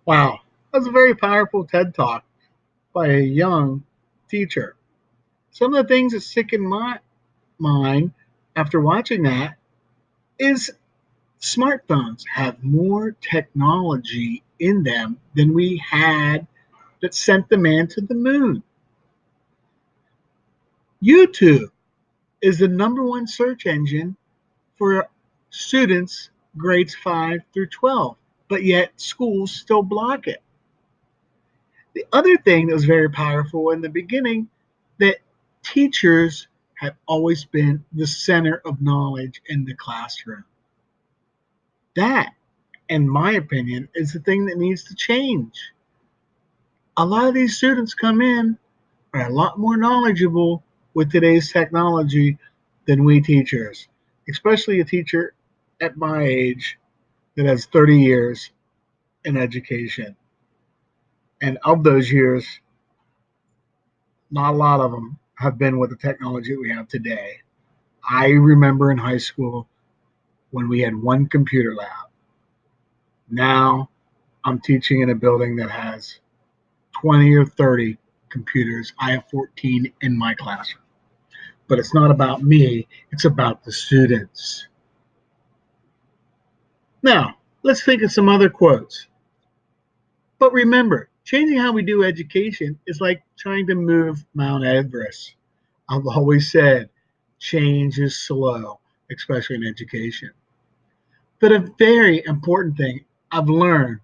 Wow, that's a very powerful TED Talk by a young teacher. Some of the things that stick in my mind after watching that is smartphones have more technology in them than we had that sent the man to the moon. YouTube is the number one search engine for students grades 5 through 12, but yet schools still block it. The other thing that was very powerful in the beginning, that teachers have always been the center of knowledge in the classroom. That, in my opinion, is the thing that needs to change. A lot of these students come in are a lot more knowledgeable with today's technology than we teachers, especially a teacher at my age that has 30 years in education. And of those years, not a lot of them have been with the technology that we have today. I remember in high school when we had one computer lab. Now I'm teaching in a building that has 20 or 30 computers. I have 14 in my classroom. But it's not about me, it's about the students. Now, let's think of some other quotes. But remember, changing how we do education is like trying to move Mount Everest. I've always said change is slow, especially in education. But a very important thing I've learned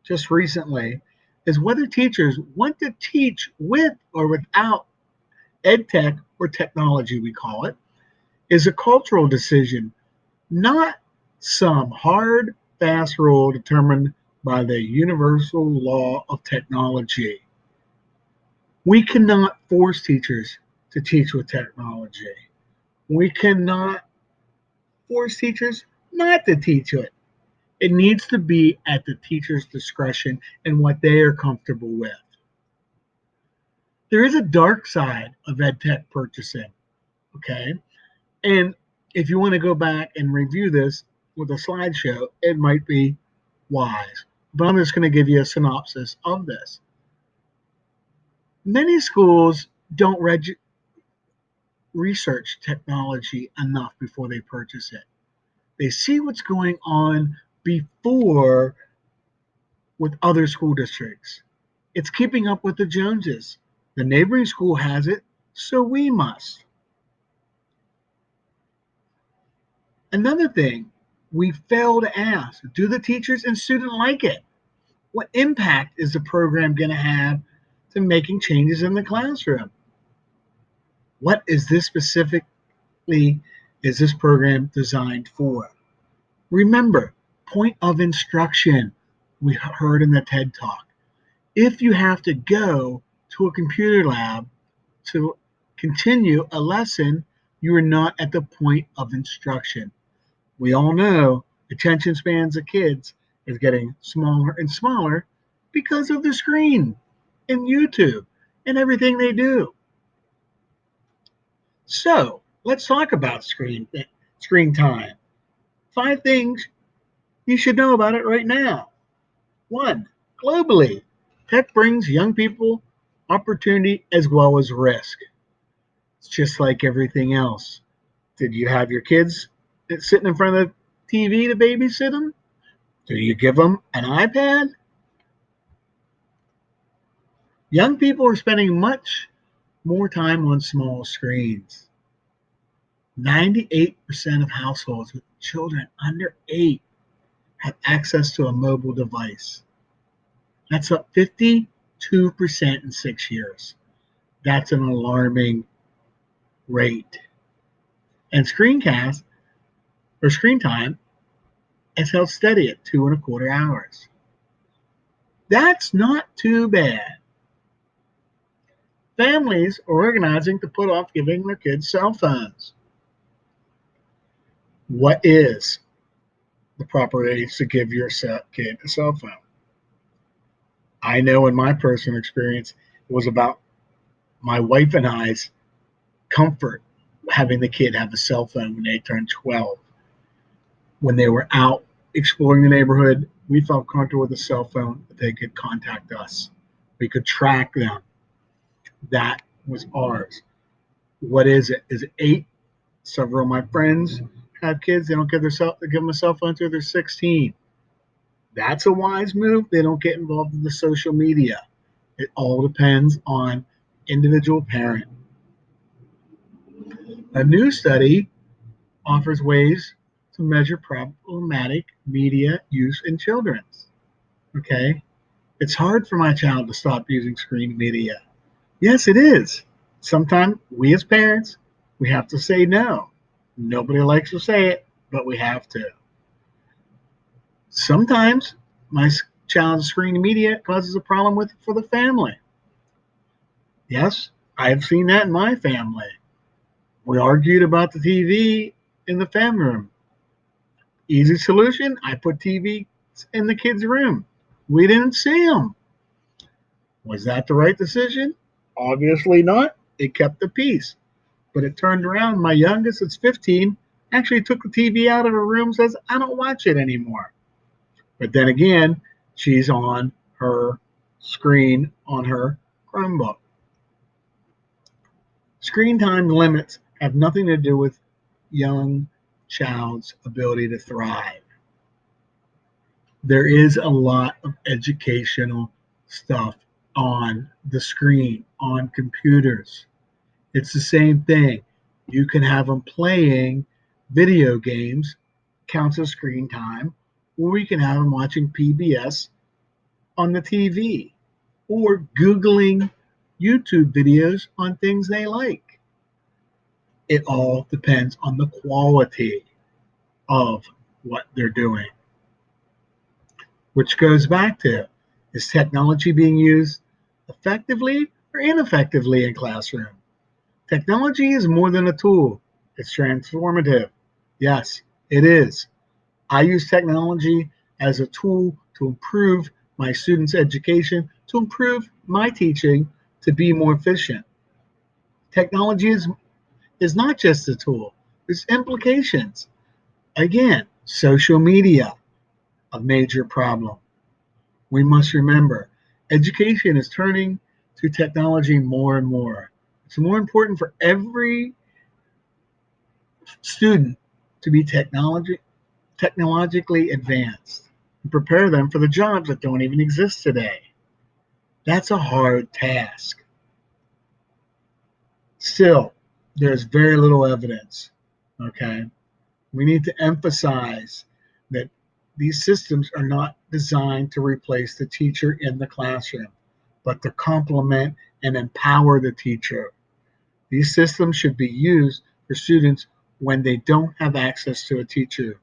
just recently is whether teachers want to teach with or without ed tech or technology, we call it, is a cultural decision, not some hard, fast rule determined by the universal law of technology. We cannot force teachers to teach with technology. We cannot force teachers not to teach it. It needs to be at the teacher's discretion and what they are comfortable with. There is a dark side of ed tech purchasing, okay? And if you want to go back and review this with a slideshow, it might be wise. But I'm just going to give you a synopsis of this. Many schools don't research technology enough before they purchase it. They see what's going on before with other school districts. It's keeping up with the Joneses. The neighboring school has it, so we must. Another thing, we fail to ask, do the teachers and students like it? What impact is the program going to have to making changes in the classroom? What is this specifically, is this program designed for? Remember, point of instruction, we heard in the TED Talk. If you have to go to a computer lab to continue a lesson, you are not at the point of instruction. We all know attention spans of kids is getting smaller and smaller because of the screen and YouTube and everything they do. So let's talk about screen time. 5 things you should know about it right now. 1, globally, tech brings young people opportunity as well as risk. It's just like everything else. Did you have your kids sitting in front of the TV to babysit them? Do you give them an iPad? Young people are spending much more time on small screens. 98% of households with children under 8 have access to a mobile device. That's up 52% in 6 years. That's an alarming rate. And screencast or screen time has held steady at 2.25 hours. That's not too bad. Families are organizing to put off giving their kids cell phones. What is the proper age to give your kid a cell phone? I know in my personal experience, it was about my wife and I's comfort having the kid have a cell phone when they turned 12. When they were out exploring the neighborhood We felt comfortable with a cell phone that they could contact us. We could track them. That was ours. What is it? Is it 8? Several of my friends have kids. They don't give them a cell phone until they're 16. That's a wise move. They don't get involved in the social media. It all depends on individual parent. A new study offers ways to measure problematic media use in children. Okay, it's hard for my child to stop using screen media. Yes, it is. Sometimes we as parents, we have to say no. Nobody likes to say it, but we have to. Sometimes my child's screen media causes a problem for the family. Yes, I've seen that in my family. We argued about the TV in the family room. Easy solution, I put TV in the kids' room. We didn't see them. Was that the right decision? Obviously not. It kept the peace. But it turned around. My youngest, that's 15, actually took the TV out of her room and says, I don't watch it anymore. But then again, she's on her screen on her Chromebook. Screen time limits have nothing to do with young child's ability to thrive. There is a lot of educational stuff on the screen, on computers. It's the same thing. You can have them playing video games, counts as screen time, or you can have them watching PBS on the TV or Googling YouTube videos on things they like. It all depends on the quality of what they're doing, which goes back to, is technology being used effectively or ineffectively in classroom? Technology is more than a tool. It's transformative. Yes, it is. I use technology as a tool to improve my students' education, to improve my teaching, to be more efficient. Technology is not just a tool, there's implications. Again, social media, a major problem. We must remember education is turning to technology more and more. It's more important for every student to be technologically advanced and prepare them for the jobs that don't even exist today. That's a hard task. Still, there's very little evidence. Okay. We need to emphasize that these systems are not designed to replace the teacher in the classroom, but to complement and empower the teacher. These systems should be used for students when they don't have access to a teacher,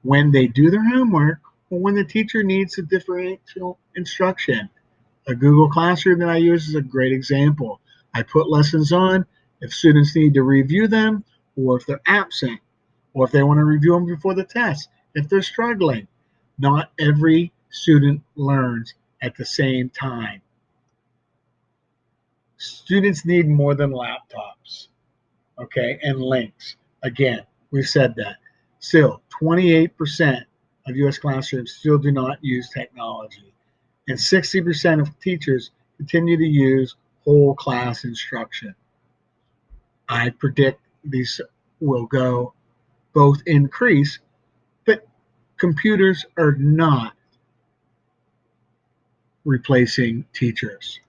when they do their homework, or when the teacher needs a differential instruction. A Google Classroom that I use is a great example. I put lessons on if students need to review them, or if they're absent, or if they want to review them before the test, if they're struggling. Not every student learns at the same time. Students need more than laptops, okay, and links. Again, we've said that. Still, 28% of U.S. classrooms still do not use technology, and 60% of teachers continue to use whole class instruction. I predict these will go both increase, but computers are not replacing teachers.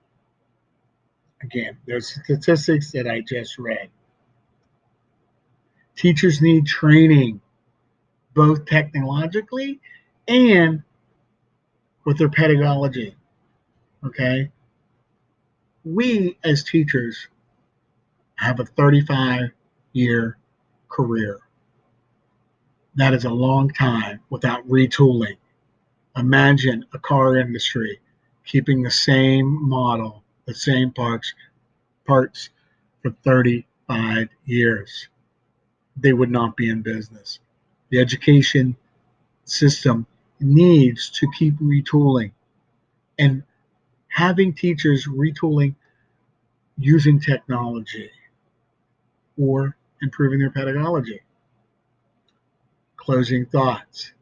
Again, there's statistics that I just read. Teachers need training, both technologically and with their pedagogy. Okay. We as teachers have a 35-year career. That is a long time without retooling. Imagine a car industry keeping the same model, the same parts for 35 years. They would not be in business. The education system needs to keep retooling and having teachers retooling using technology or improving their pedagogy. Closing thoughts.